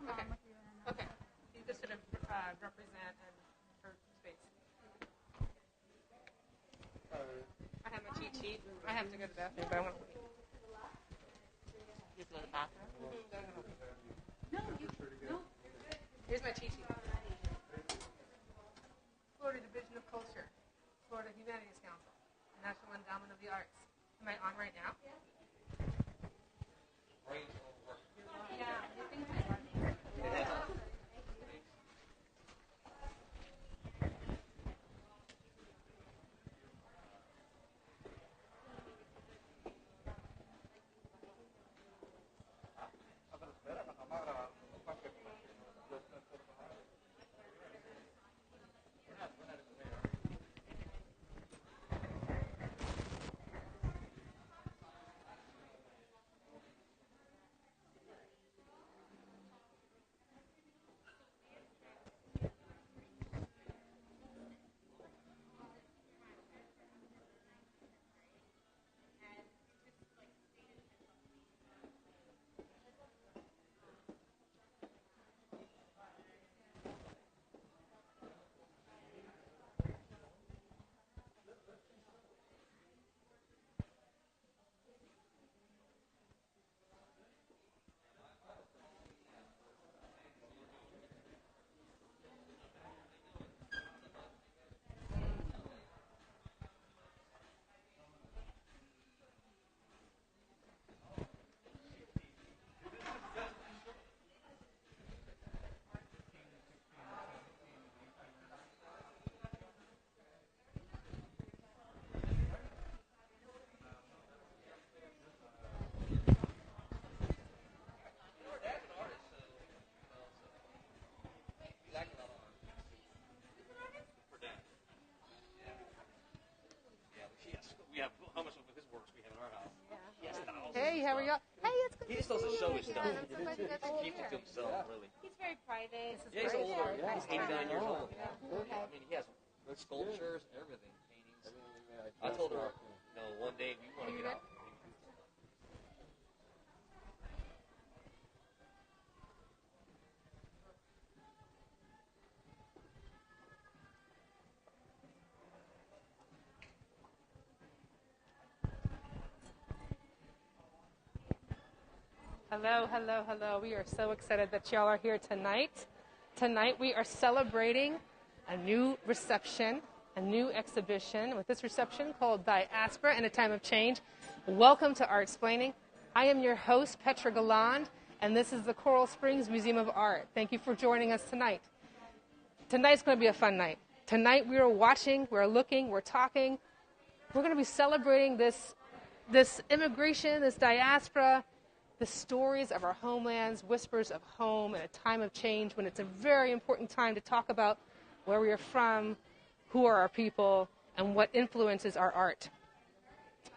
on with you in a minute. Okay. You just sort of represent and for space. I have my cheat sheet. I have to go to the bathroom, but I want to wait. You go to the bathroom? No. Here's my cheat sheet. Florida Division of Culture, Florida Humanities Council, National Endowment of the Arts. Am I on right now? Yeah, you think it's working. We have how much of his works we have in our house. Yes, Hey, how are you? Hey, it's good. He just doesn't show his stuff. I'm so glad you guys are He keeps it to here. himself, really. He's very private. Yeah, he's older. Yeah. He's 89 years old. Okay. I mean, he has sculptures, everything, paintings. I told her, one day we want to get out. Hello, hello, hello. We are so excited that y'all are here tonight. Tonight we are celebrating a new reception, a new exhibition with this reception called Diaspora in a Time of Change. Welcome to Art Explaining. I am your host, Petra Galland, and this is the Coral Springs Museum of Art. Thank you for joining us tonight. Tonight's going to be a fun night. Tonight we are watching, we're looking, we're talking. We're going to be celebrating this immigration, this diaspora, the stories of our homelands, whispers of home in a time of change when it's a very important time to talk about where we are from, who are our people, and what influences our art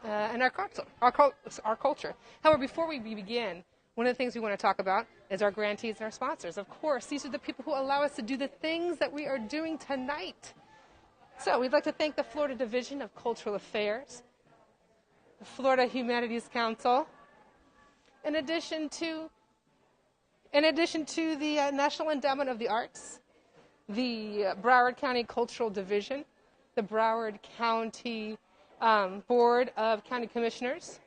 and our culture. However, before we begin, one of the things we want to talk about is our grantees and our sponsors. Of course, these are the people who allow us to do the things that we are doing tonight. So we'd like to thank the Florida Division of Cultural Affairs, the Florida Humanities Council, in addition to the National Endowment of the Arts, the Broward County Cultural Division, the Broward County Board of County Commissioners.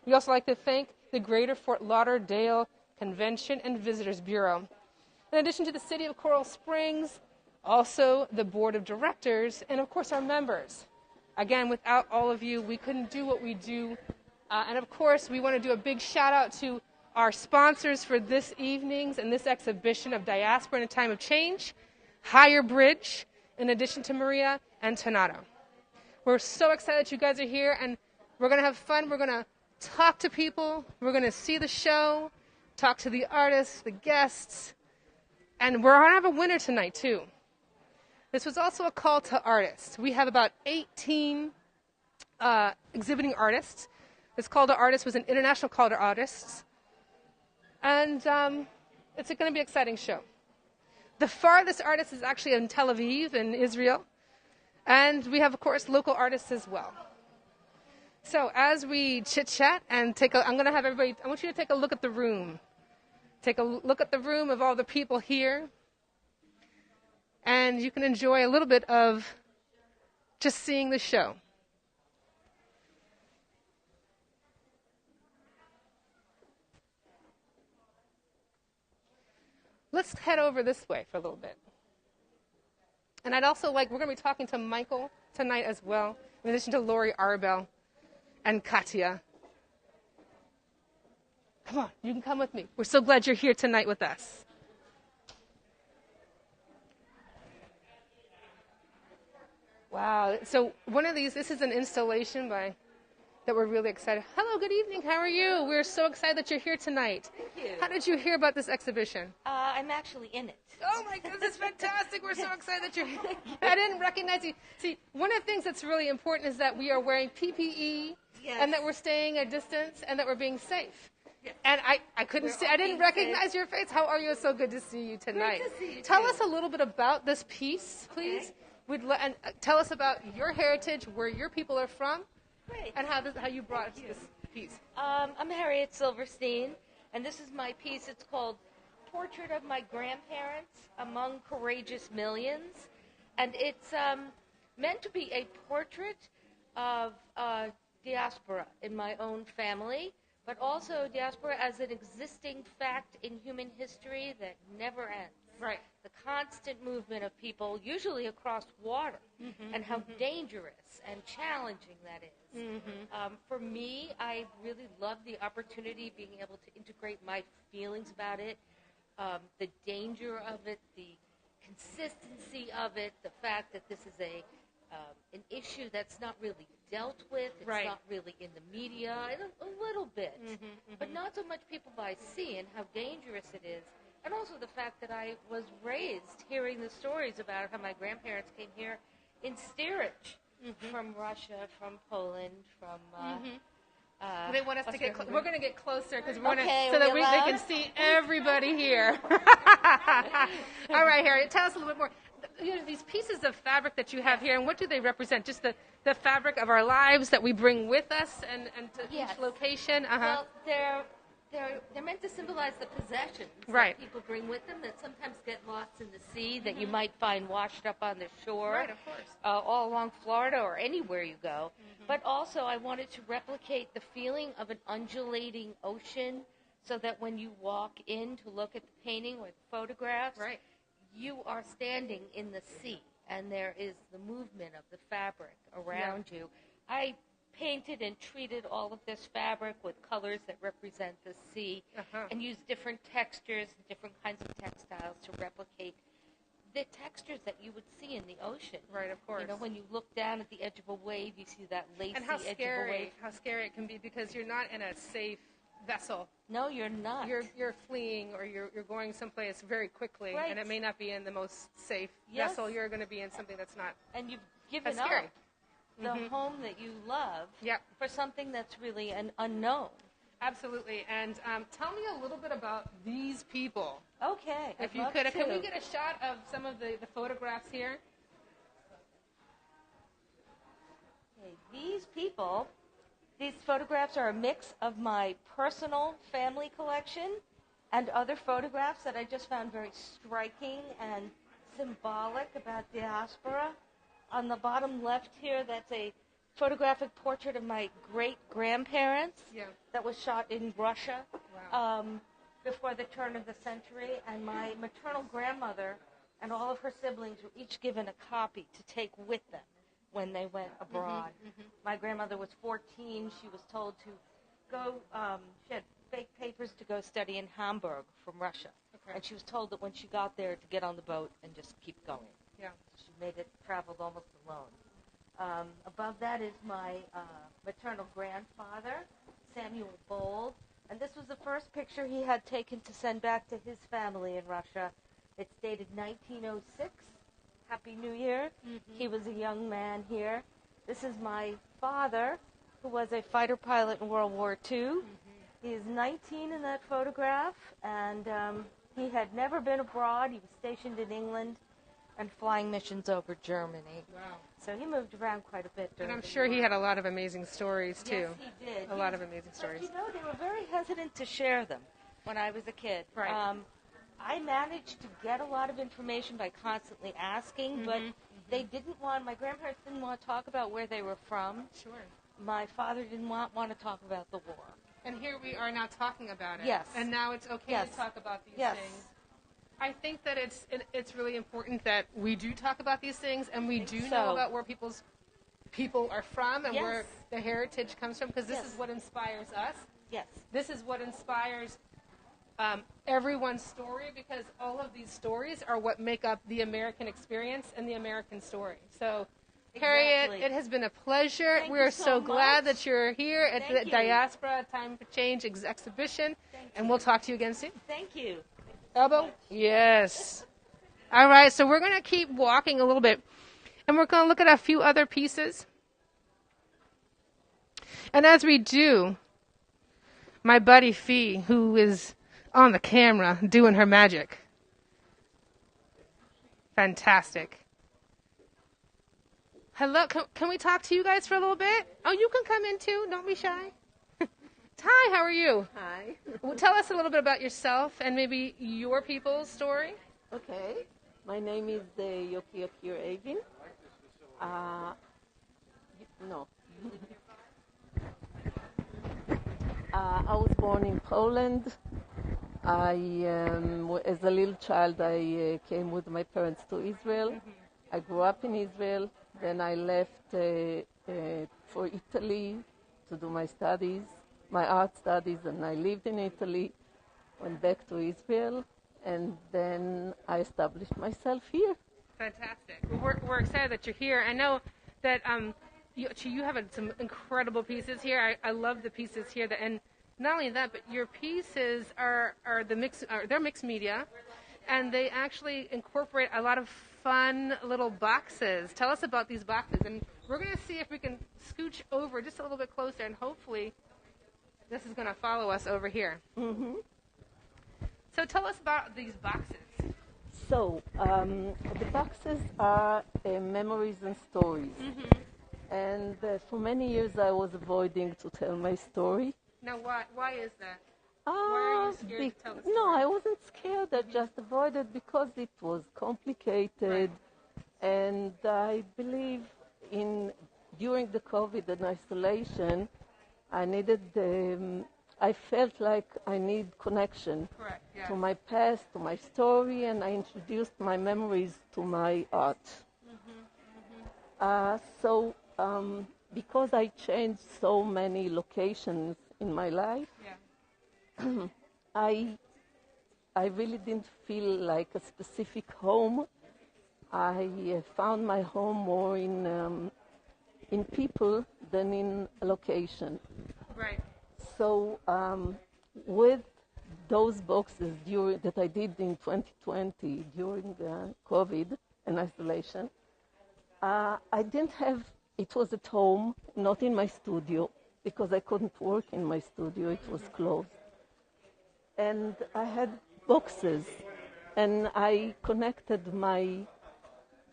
We also like to thank the Greater Fort Lauderdale Convention and Visitors Bureau. In addition to the City of Coral Springs, also the Board of Directors, and of course our members. Again, without all of you, we couldn't do what we do. And of course, we want to do a big shout out to our sponsors for this evening's and this exhibition of Diaspora in a Time of Change, Higher Bridge, in addition to Maria and Tonato. We're so excited that you guys are here, and we're going to have fun. We're going to talk to people. We're going to see the show, talk to the artists, the guests, and we're going to have a winner tonight, too. This was also a call to artists. We have about 18 exhibiting artists. This call to artists was an international call to artists. And it's going to be an exciting show. The farthest artist is actually in Tel Aviv in Israel. And we have, of course, local artists as well. So as we chit-chat and I want you to take a look at the room. take a look at the room of all the people here, and you can enjoy a little bit of just seeing the show. Let's head over this way for a little bit. And I'd also we're going to be talking to Michael tonight as well, in addition to Lori Arbel and Katya. Come on, you can come with me. We're so glad you're here tonight with us. Wow. So one of these, this is an installation that we're really excited. Hello, good evening. How are you? We're so excited that you're here tonight. Thank you. How did you hear about this exhibition? I'm actually in it. Oh my goodness, it's fantastic. We're so excited that you're here. I didn't recognize you. See, one of the things that's really important is that we are wearing PPE and that we're staying a distance and that we're being safe. Yes. And I couldn't see, I didn't recognize your face. How are you? It's so good to see you tonight. Great to see you Tell too. us a little bit about this piece, please. Okay. And tell us about your heritage, where your people are from, Great. and how you brought us this piece. I'm Harriet Silverstein, and this is my piece. It's called Portrait of My Grandparents Among Courageous Millions. And it's meant to be a portrait of diaspora in my own family, but also diaspora as an existing fact in human history that never ends. Right. The constant movement of people, usually across water, and how dangerous and challenging that is. For me, I really love the opportunity being able to integrate my feelings about it, the danger of it, the consistency of it, the fact that this is an issue that's not really dealt with, it's not really in the media, a little bit, but not so much people by sea, and how dangerous it is. And also the fact that I was raised hearing the stories about how my grandparents came here in steerage from Russia, from Poland, from They want us to get we're going to get closer because we Okay, so that we they allowed? can see everybody here. All right, Harriet, tell us a little bit more. These pieces of fabric that you have here, and what do they represent? Just the fabric of our lives that we bring with us and to each location? Well, they're meant to symbolize the possessions that people bring with them that sometimes get lost in the sea, that you might find washed up on the shore, Right, of course. all along Florida or anywhere you go. But also I wanted to replicate the feeling of an undulating ocean so that when you walk in to look at the painting or the photographs, you are standing in the sea and there is the movement of the fabric around you. I painted and treated all of this fabric with colors that represent the sea and used different textures and different kinds of textiles to replicate the textures that you would see in the ocean. Right, of course. You know, when you look down at the edge of a wave, you see that lacy And how edge of a scary, wave. how scary it can be because you're not in a safe vessel. No, you're not. You're fleeing or you're going someplace very quickly, and it may not be in the most safe vessel. You're going to be in something that's not. And you've given up scary. the home that you love for something that's really an unknown. Absolutely. And tell me a little bit about these people. Okay. If you could, can we get a shot of some of the photographs here? Okay, these people, these photographs are a mix of my personal family collection and other photographs that I just found very striking and symbolic about diaspora. On the bottom left here, that's a photographic portrait of my great-grandparents that was shot in Russia before the turn of the century. And my maternal grandmother and all of her siblings were each given a copy to take with them when they went abroad. My grandmother was 14. She was told to go, she had fake papers to go study in Hamburg from Russia. And she was told that when she got there to get on the boat and just keep going. She made it, traveled almost alone. Above that is my maternal grandfather, Samuel Bold. And this was the first picture he had taken to send back to his family in Russia. It's dated 1906. Happy New Year. He was a young man here. This is my father, who was a fighter pilot in World War II. He is 19 in that photograph, and he had never been abroad. He was stationed in England and flying missions over Germany. Wow. So he moved around quite a bit during And I'm sure he had a lot of amazing stories, too. Yes, he did. A lot of amazing stories. But, you know, they were very hesitant to share them. when I was a kid. Right. I managed to get a lot of information by constantly asking, but they didn't want, my grandparents didn't want to talk about where they were from. Sure. My father didn't want to talk about the war. And here we are now talking about it. Yes. And now it's okay to talk about these Yes. things. I think that it's really important that we do talk about these things and we do know about where people are from and where the heritage comes from, because this is what inspires us. Yes. This is what inspires everyone's story, because all of these stories are what make up the American experience and the American story. So, Harriet, it has been a pleasure. We're so glad that you're here at the Diaspora Time for Change exhibition, and we'll talk to you again soon. Thank you. Elbow? Yes. All right, so we're going to keep walking a little bit, and we're going to look at a few other pieces. And as we do, my buddy Fee, who is on the camera doing her magic. Fantastic. Hello, can we talk to you guys for a little bit? Oh, you can come in too, don't be shy. Hi, how are you? Hi. Well, tell us a little bit about yourself and maybe your people's story. Okay. My name is Yoki Akir Avin. No. I was born in Poland. As a little child, I came with my parents to Israel. I grew up in Israel. Then I left for Italy to do my studies, my art studies, and I lived in Italy, went back to Israel, and then I established myself here. Fantastic. We're excited that you're here. I know that you have some incredible pieces here. I love the pieces here. And not only that, but your pieces they're mixed media, and they actually incorporate a lot of fun little boxes. Tell us about these boxes, and we're going to see if we can scooch over just a little bit closer, and hopefully this is going to follow us over here. Mm-hmm. So tell us about these boxes. So the boxes are memories and stories. And for many years I was avoiding to tell my story. Now, why is that? Why are you scared to tell the story? No, I wasn't scared. I just avoided because it was complicated. And I believe during the COVID and isolation, I felt like I need connection to my past, to my story, and I introduced my memories to my art. So because I changed so many locations in my life, I really didn't feel like a specific home. I found my home more in people than in a location. Right. So with those boxes that I did in 2020 during the COVID and isolation, I didn't have, it was at home, not in my studio, because I couldn't work in my studio, it was closed. And I had boxes, and I connected my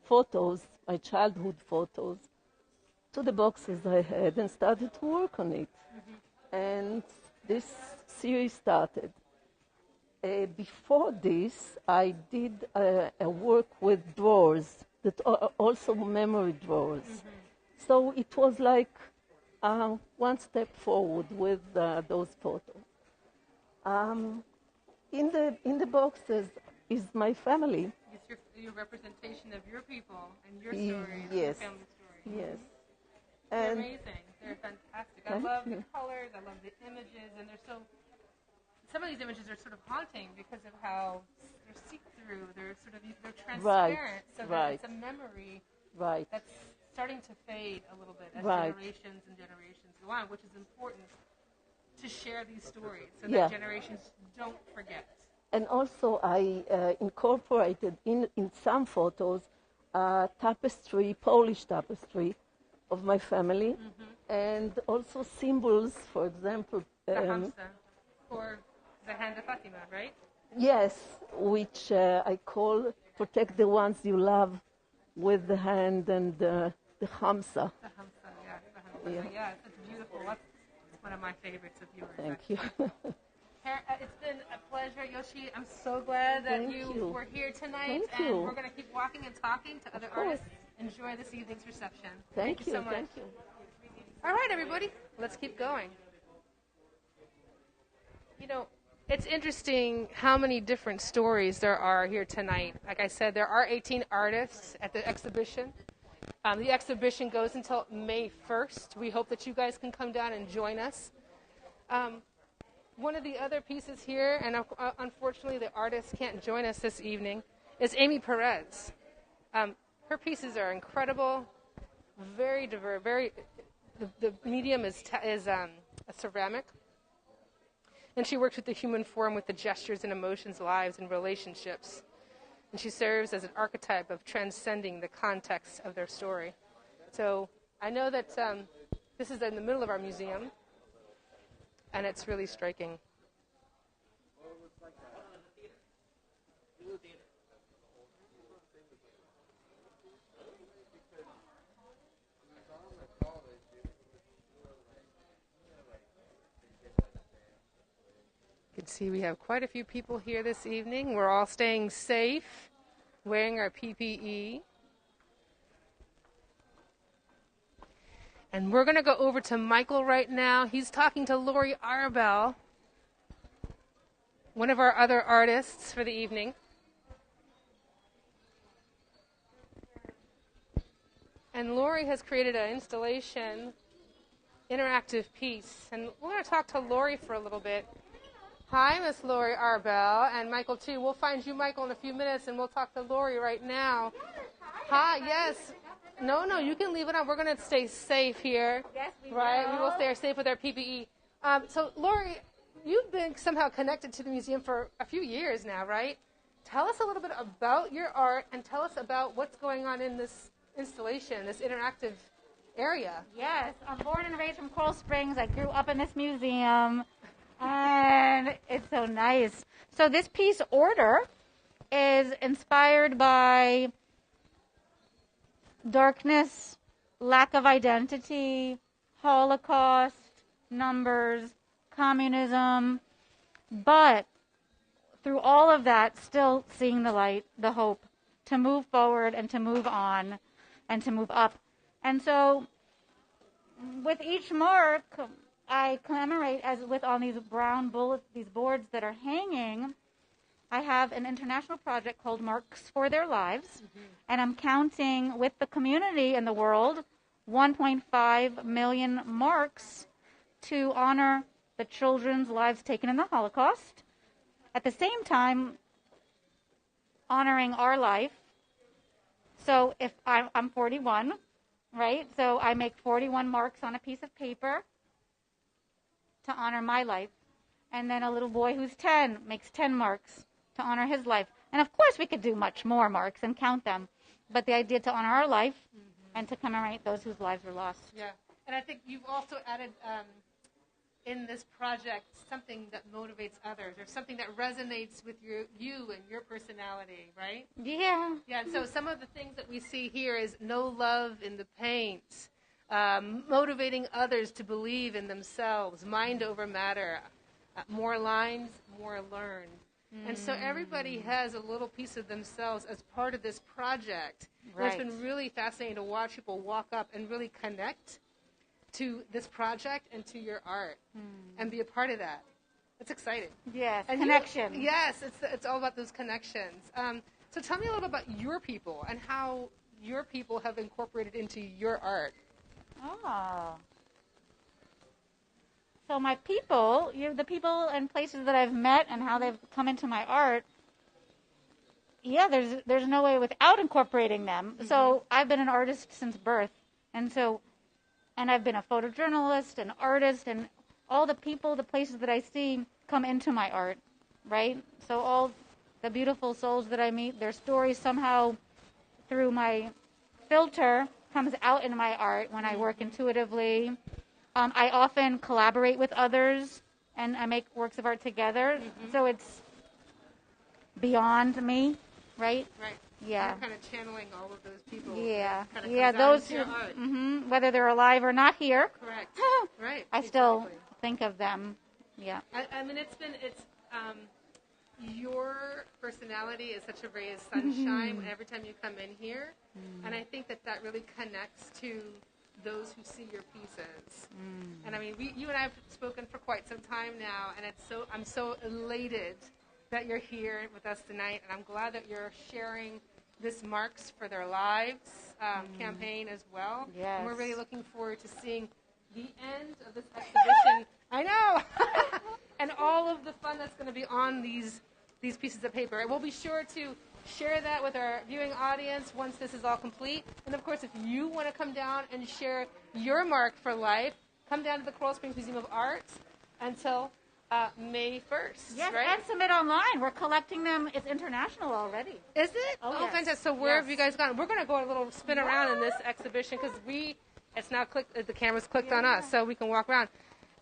photos, my childhood photos, to the boxes I had and started to work on it. And this series started. Before this, I did a work with drawers that are also memory drawers. So it was like one step forward with those photos. In the boxes is my family. It's your representation of your people and your story, Yes. your family story. Yes. They're And amazing. They're fantastic. I love the colors. I love the images, and some of these images are sort of haunting because of how they're see-through. They're transparent, so that it's a memory that's starting to fade a little bit as generations and generations go on, which is important to share these stories so that generations don't forget. And also I incorporated in some photos tapestry, Polish tapestry of my family, and also symbols, for example. The Hamsa, or the hand of Fatima, right? Yes, which I call protect the ones you love with the hand and the Hamsa. The Hamsa, yeah. It's beautiful. That's one of my favorites of yours. Thank you. It's been a pleasure, Yoshi. I'm so glad that Thank you. were here tonight. Thank and you. we're going to keep walking and talking to other course. artists. Enjoy this evening's reception. Thank you. so much. Thank you. All right, everybody. Let's keep going. You know, it's interesting how many different stories there are here tonight. Like I said, there are 18 artists at the exhibition. The exhibition goes until May 1st. We hope that you guys can come down and join us. One of the other pieces here, and unfortunately the artist can't join us this evening, is Amy Perez. Her pieces are incredible, very diverse. The medium is a ceramic, and she works with the human form with the gestures and emotions, lives, and relationships. And she serves as an archetype of transcending the context of their story. So I know that this is in the middle of our museum, and it's really striking. You can see we have quite a few people here this evening. We're all staying safe, wearing our PPE. And we're going to go over to Michael right now. He's talking to Lori Arbel, one of our other artists for the evening. And Lori has created an installation, interactive piece. And we're going to talk to Lori for a little bit. Hi, Miss Lori Arbel, and Michael too. We'll find you, Michael, in a few minutes, and we'll talk to Lori right now. Hi, yes. No, you can leave it on. We're going to stay safe here. Yes, we right? will. We will stay safe with our PPE. So, Lori, you've been somehow connected to the museum for a few years now, right? Tell us a little bit about your art, and tell us about what's going on in this installation, this interactive area. Yes, I'm born and raised from Coral Springs. I grew up in this museum, and it's so nice. So this piece, Order, is inspired by darkness, lack of identity, Holocaust, numbers, communism, but through all of that, still seeing the light, the hope, to move forward and to move on and to move up. And so with each mark, I commemorate, as with on these brown bullets, these boards that are hanging, I have an international project called Marks for Their Lives, and I'm counting with the community in the world 1.5 million marks to honor the children's lives taken in the Holocaust. At the same time, honoring our life. So if I'm 41, right? So I make 41 marks on a piece of paper to honor my life. And then a little boy who's 10 makes 10 marks to honor his life. And of course we could do much more marks and count them. But the idea to honor our life and to commemorate those whose lives were lost. Yeah. And I think you've also added in this project something that motivates others, or something that resonates with you and your personality, right? Yeah. Yeah, and so some of the things that we see here is no love in the paint, motivating others to believe in themselves, mind over matter, more lines, more learned. And so everybody has a little piece of themselves as part of this project. Right. And it's been really fascinating to watch people walk up and really connect to this project and to your art and be a part of that. It's exciting. Yes, And connection. Yes, it's all about those connections. So tell me a little bit about your people and how your people have incorporated into your art. Oh. So my people, the people and places that I've met and how they've come into my art, yeah, there's no way without incorporating them. So I've been an artist since birth. And I've been a photojournalist, an artist, and all the people, the places that I see come into my art, right? So all the beautiful souls that I meet, their stories somehow through my filter comes out in my art when I work intuitively. I often collaborate with others, and I make works of art together. So it's beyond me, right? Right. Yeah. You're kind of channeling all of those people. Yeah. Kind of Yeah, comes out those into your art. whether they're alive or not here, Correct. Right. I still Exactly. think of them Yeah. I mean, it's your personality is such a ray of sunshine every time you come in here, and I think that really connects to those who see your pieces. And I mean, you and I have spoken for quite some time now, and I'm so elated that you're here with us tonight, and I'm glad that you're sharing this Marks for Their Lives campaign as well. Yes. And we're really looking forward to seeing the end of this exhibition. I know! And all of the fun that's going to be on these pieces of paper. And we'll be sure to share that with our viewing audience once this is all complete. And of course, if you want to come down and share your mark for life, come down to the Coral Springs Museum of Art until May 1st. Yes, right? and submit online. We're collecting them. It's international already. Is it? Oh, yes. Fantastic. So where have Yes. you guys gone? We're going to go a little spin around in this exhibition because it's now clicked, the camera's clicked on us, so we can walk around.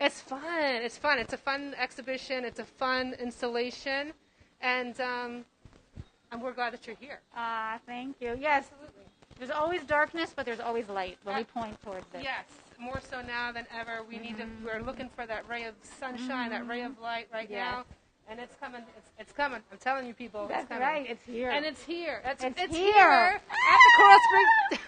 It's fun. It's fun. It's a fun exhibition. It's a fun installation. And we're glad that you're here. Thank you. Yes, there's always darkness, but there's always light when we point towards it. Yes, more so now than ever. We're looking for that ray of sunshine, that ray of light right now. And it's coming. It's coming. I'm telling you, people. That's it's coming. right. It's here. And it's here. It's here. here at the Coral Springs.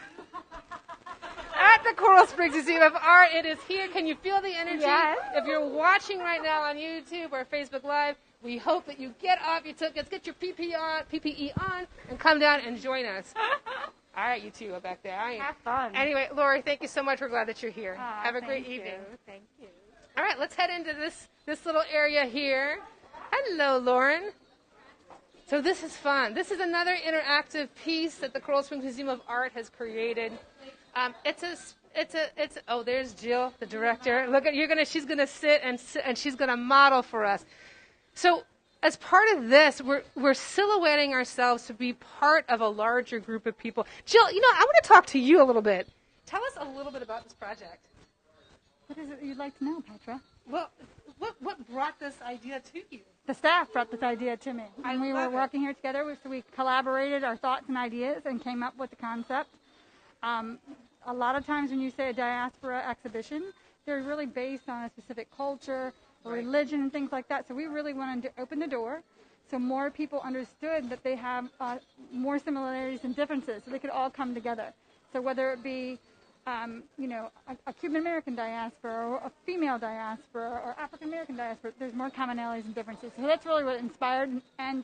At the Coral Springs Museum of Art. It is here. Can you feel the energy? Yes. If you're watching right now on YouTube or Facebook Live, we hope that you get off your tickets, get your PPE on, and come down and join us. All right, you two are back there. Have fun. Anyway, Lori, thank you so much. We're glad that you're here. Have a great evening. Thank you. All right, let's head into this little area here. Hello, Lauren. So this is fun. This is another interactive piece that the Coral Springs Museum of Art has created. Oh, there's Jill, the director. Look at she's gonna sit and she's gonna model for us. So as part of this, we're silhouetting ourselves to be part of a larger group of people. Jill, I want to talk to you a little bit. Tell us a little bit about this project. What is it you'd like to know, Petra? Well, what brought this idea to you? The staff brought this idea to me. I When we were love it. working here together, we collaborated our thoughts and ideas and came up with the concept. A lot of times when you say a diaspora exhibition, they're really based on a specific culture, or religion, and things like that. So we really wanted to open the door so more people understood that they have more similarities and differences, so they could all come together. So whether it be a Cuban-American diaspora or a female diaspora or African-American diaspora, there's more commonalities and differences. So that's really what inspired, and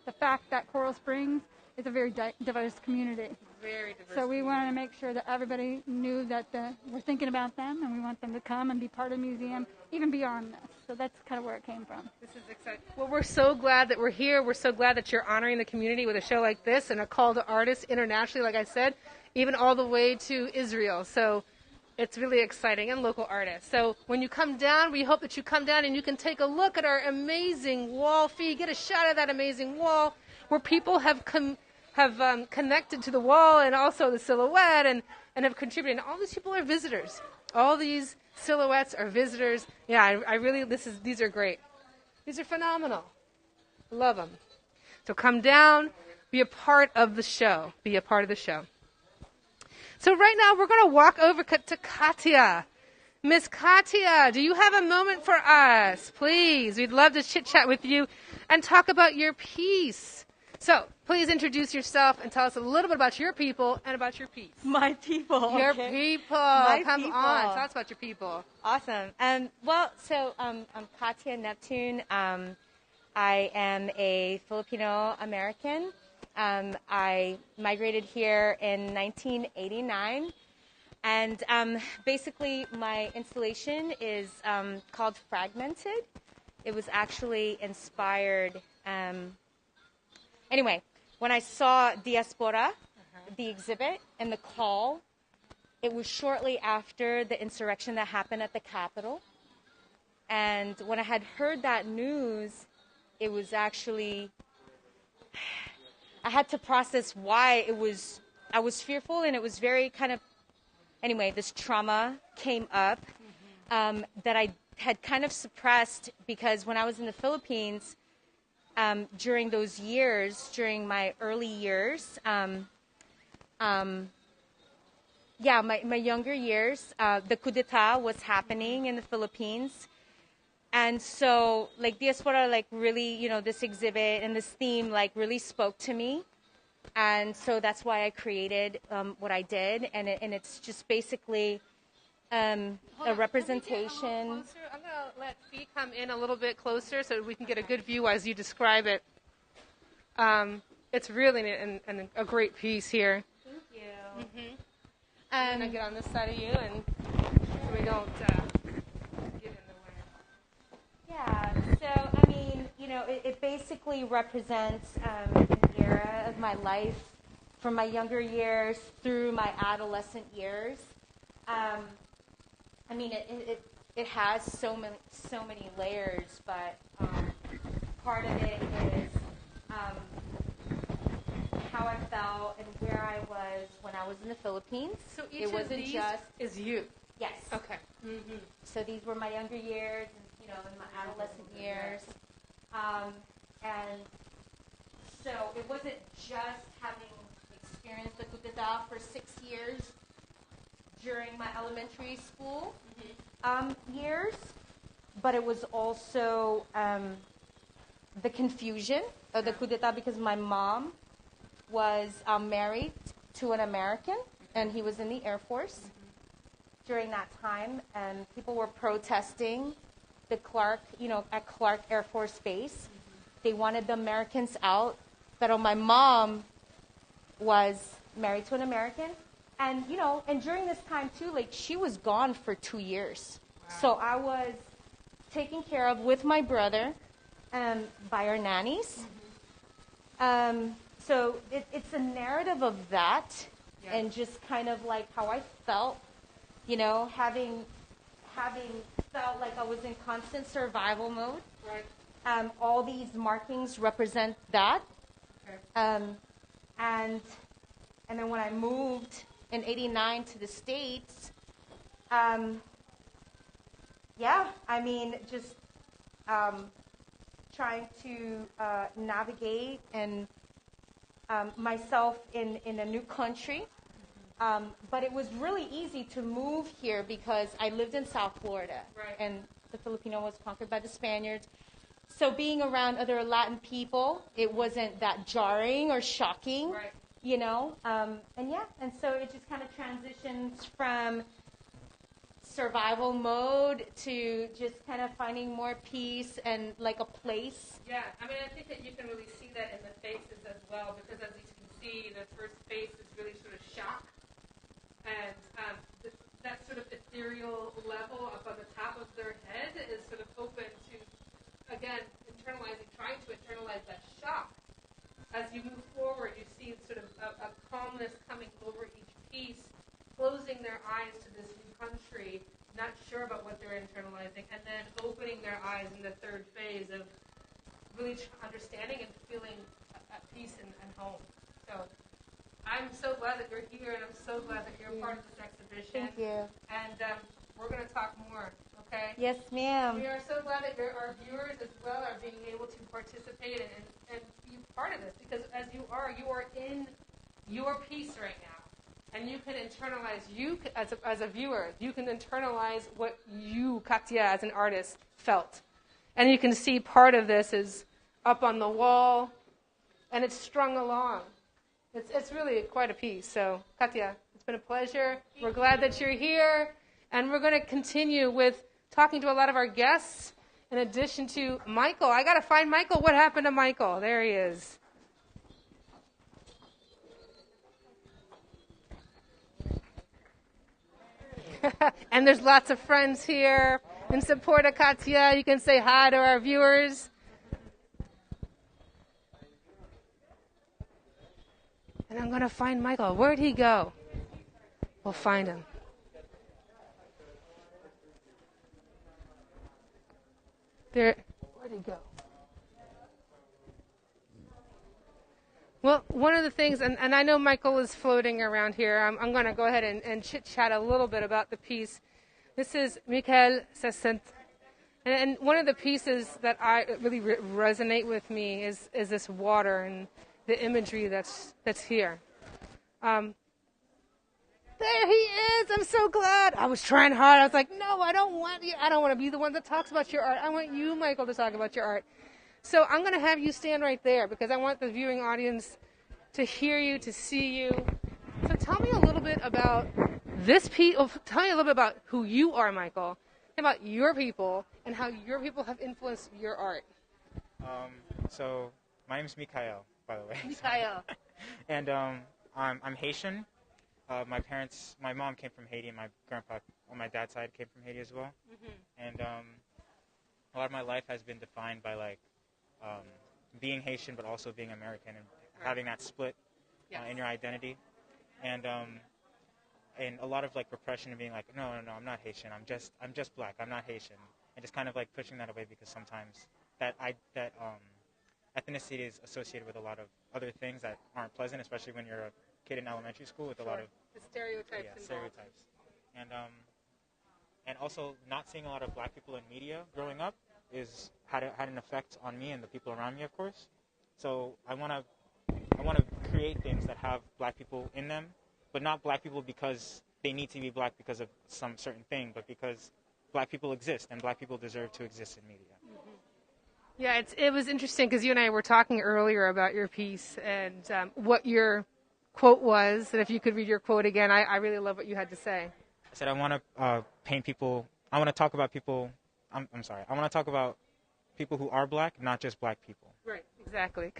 the fact that Coral Springs is a very diverse community. Very diverse. So we wanted to make sure that everybody knew that we're thinking about them, and we want them to come and be part of the museum, even beyond this. So that's kind of where it came from. This is exciting. Well, we're so glad that we're here. We're so glad that you're honoring the community with a show like this and a call to artists internationally, like I said, even all the way to Israel. So it's really exciting, and local artists. So when you come down, we hope that you come down and you can take a look at our amazing wall feed, get a shot of that amazing wall where people have connected to the wall and also the silhouette and have contributed. And all these people are visitors. All these silhouettes are visitors. Yeah, these are great. These are phenomenal. Love them. So come down, be a part of the show. Be a part of the show. So right now we're going to walk over to Katya. Miss Katya, do you have a moment for us? Please, we'd love to chit-chat with you and talk about your piece. So please introduce yourself and tell us a little bit about your people and about your piece. My people. Your okay. people. My Come people. on. Tell us about your people. Awesome. I'm Katya Neptune. I am a Filipino American. I migrated here in 1989. And basically my installation is called Fragmented. It was actually inspired... Anyway, when I saw Diaspora, the exhibit, and the call, it was shortly after the insurrection that happened at the Capitol. And when I had heard that news, it was actually, I had to process why I was fearful, and it was very anyway, this trauma came up that I had kind of suppressed, because when I was in the Philippines, during those years, during my early years, my younger years, the coup d'etat was happening in the Philippines. And so, like, Diaspora, like, really, you know, this exhibit and this theme, like, really spoke to me. And so that's why I created what I did. And it's just basically a representation. I'm going to let Fee come in a little bit closer so we can get a good view as you describe it. It's really a great piece here. Thank you. Mm-hmm. I'm going to get on this side of you and so we don't get in the way. Yeah, so, I mean, you know, it basically represents an era of my life from my younger years through my adolescent years. I mean, it has so many layers, but part of it is how I felt and where I was when I was in the Philippines. So each of these is you? Yes. Okay. Mm-hmm. So these were my younger years, and, you know, in my adolescent years. And so it wasn't just having experienced the coup d'etat for 6 years during my elementary school years, but it was also the confusion of the coup d'etat because my mom was married to an American, and he was in the Air Force during that time, and people were protesting the Clark, you know, at Clark Air Force Base. They wanted the Americans out, but my mom was married to an American, and, you know, and during this time too, like, she was gone for 2 years. Wow. So I was taken care of with my brother by our nannies. So it's a narrative of that, and just kind of like how I felt, you know, having felt like I was in constant survival mode. Right. All these markings represent that. Okay. And then when I moved in '89 to the States, I mean, just trying to navigate and myself in a new country. But it was really easy to move here because I lived in South Florida, right, and the Filipino was conquered by the Spaniards. So being around other Latin people, it wasn't that jarring or shocking, right, you know. And so it just kind of transitions from survival mode to just kind of finding more peace and like a place. Yeah, I mean, I think that you can really see that in the faces as well, because as you can see, the first face is really sort of shock. And that sort of ethereal level up on the top of their head is sort of open to, again, trying to internalize that shock. As you move forward, you see sort of a calmness coming over each piece, closing their eyes to this new country, not sure about what they're internalizing, and then opening their eyes in the third phase of really understanding and feeling at peace and home. So I'm so glad that you're here, and I'm so glad that you're part of this exhibition. Thank you. And we're going to talk more, okay? Yes, ma'am. We are so glad that our viewers as well are being able to participate and be part of this, because as you are in your piece right now. And you can internalize, as a viewer, you can internalize what you, Katya, as an artist, felt. And you can see part of this is up on the wall, and it's strung along. It's really quite a piece. So, Katya, it's been a pleasure. We're glad that you're here. And we're going to continue with talking to a lot of our guests, in addition to Michael. I got to find Michael. What happened to Michael? There he is. And there's lots of friends here in support of Katya. You can say hi to our viewers. And I'm going to find Michael. Where'd he go? We'll find him. Where'd he go? Well, one of the things, and I know Michael is floating around here. I'm going to go ahead and chit-chat a little bit about the piece. This is Michael Sessent. And one of the pieces that really resonate with me is this water and the imagery that's here. There he is. I'm so glad. I was trying hard. I was like, no, I don't want you. I don't want to be the one that talks about your art. I want you, Michael, to talk about your art. So I'm going to have you stand right there because I want the viewing audience to hear you, to see you. So tell me a little bit about this piece. Tell me a little bit about who you are, Michael, about your people, and how your people have influenced your art. So my name is Mikhail, by the way. Mikhail. And I'm Haitian. My mom came from Haiti, and my grandpa on my dad's side came from Haiti as well. Mm-hmm. And a lot of my life has been defined by being Haitian, but also being American, and having that split in your identity. And a lot of repression and being like, no, I'm not Haitian. I'm just black. I'm not Haitian, and just kind of pushing that away because sometimes that ethnicity is associated with a lot of other things that aren't pleasant, especially when you're a kid in elementary school with a lot of the stereotypes. Yeah, stereotypes. And also not seeing a lot of black people in media growing up had an effect on me and the people around me, of course. So I want to create things that have black people in them, but not black people because they need to be black because of some certain thing, but because black people exist and black people deserve to exist in media. Yeah, it was interesting because you and I were talking earlier about your piece and what your quote was, and if you could read your quote again, I really love what you had to say. I said I want to paint people. I want to talk about people. I'm sorry. I want to talk about people who are black, not just black people. Right, exactly.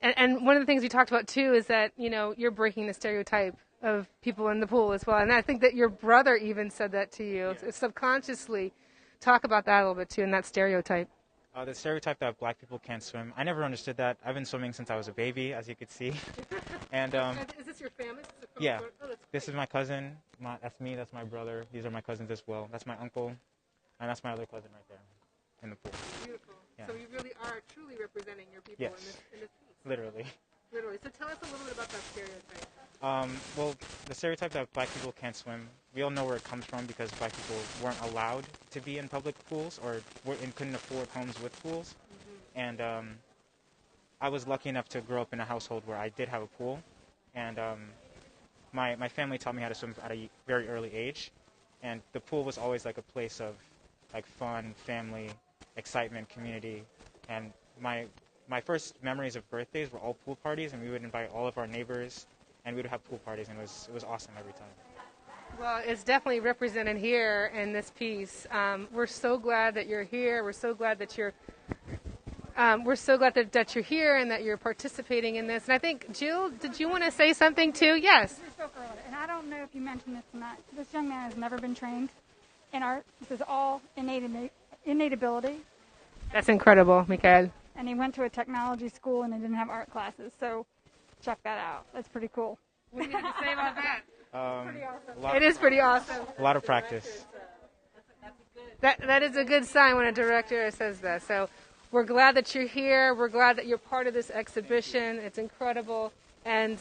And one of the things we talked about too is that you're breaking the stereotype of people in the pool as well, and I think that your brother even said that to you. Yeah. Subconsciously, talk about that a little bit too, and that stereotype. The stereotype that black people can't swim. I never understood that. I've been swimming since I was a baby, as you could see. And is this your family? Yeah. This is my cousin. That's me. That's my brother. These are my cousins as well. That's my uncle, and that's my other cousin right there in the pool. Beautiful. Yeah. So you really are truly representing your people Yes. in this piece. Literally. Literally. So tell us a little bit about that stereotype. Well, the stereotype that black people can't swim, we all know where it comes from because black people weren't allowed to be in public pools or couldn't afford homes with pools. Mm-hmm. And I was lucky enough to grow up in a household where I did have a pool. And my family taught me how to swim at a very early age. And the pool was always a place of fun, family, excitement, community. And my first memories of birthdays were all pool parties, and we would invite all of our neighbors, and we would have pool parties, and it was awesome every time. Well, it's definitely represented here in this piece. We're so glad that you're here. We're so glad that you're here and that you're participating in this. And I think, Jill, did you want to say something too? Yes. You spoke earlier, and I don't know if you mentioned this or not. This young man has never been trained in art. This is all innate ability. That's incredible, Mikhail. And he went to a technology school and they didn't have art classes, so check that out. That's pretty cool. What do you have to say about that? Pretty awesome. It is pretty awesome. A lot of practice. That is a good sign when a director says that. So we're glad that you're here. We're glad that you're part of this exhibition. It's incredible. And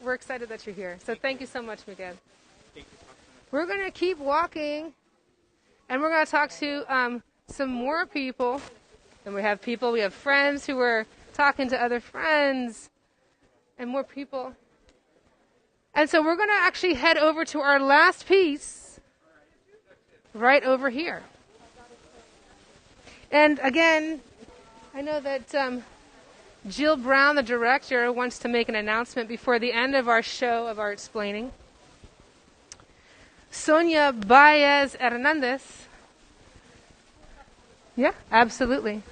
we're excited that you're here. So thank you so much, Miguel. We're going to keep walking, and we're going to talk to some more people. And we have friends who are talking to other friends, and more people. And so we're going to actually head over to our last piece right over here. And again, I know that Jill Brown, the director, wants to make an announcement before the end of our show of Art Explaining. Sonia Baez Hernandez. Yeah, absolutely.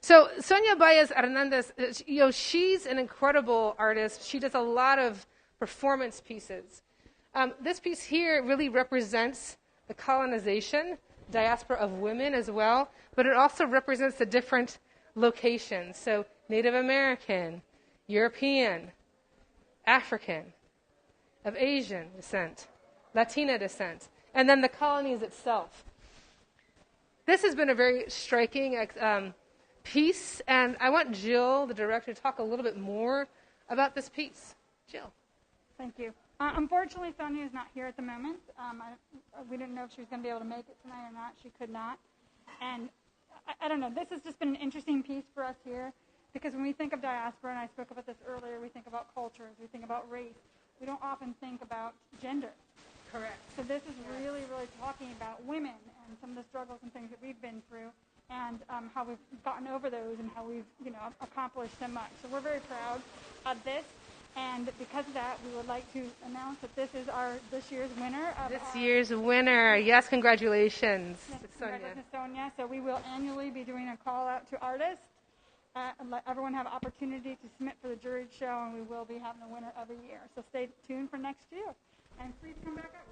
So Sonia Baez Hernandez, she's an incredible artist. She does a lot of performance pieces. This piece here really represents the colonization, diaspora of women as well, but it also represents the different locations. So Native American, European, African, of Asian descent, Latina descent, and then the colonies itself. This has been a very striking piece, and I want Jill, the director, to talk a little bit more about this piece. Jill. Thank you. Unfortunately, Sonia is not here at the moment. We didn't know if she was going to be able to make it tonight or not. She could not. And I don't know, this has just been an interesting piece for us here, because when we think of diaspora, and I spoke about this earlier, we think about cultures, we think about race. we don't often think about gender. Correct. So this is really, really talking about women and some of the struggles and things that we've been through, and how we've gotten over those and how we've, accomplished so much. So we're very proud of this, and because of that, we would like to announce that this is this year's winner. Yes, congratulations, Yes, Sonia. congratulations, Sonia. So we will annually be doing a call out to artists and let everyone have an opportunity to submit for the juried show, and we will be having a winner every year. So stay tuned for next year. And please come back up.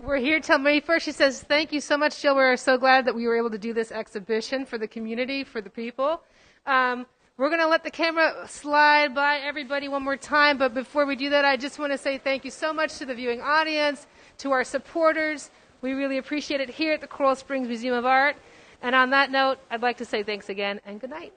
We're here till May 1st. She says, thank you so much, Jill. We're so glad that we were able to do this exhibition for the community, for the people. We're going to let the camera slide by everybody one more time. But before we do that, I just want to say thank you so much to the viewing audience, to our supporters. We really appreciate it here at the Coral Springs Museum of Art. And on that note, I'd like to say thanks again and good night.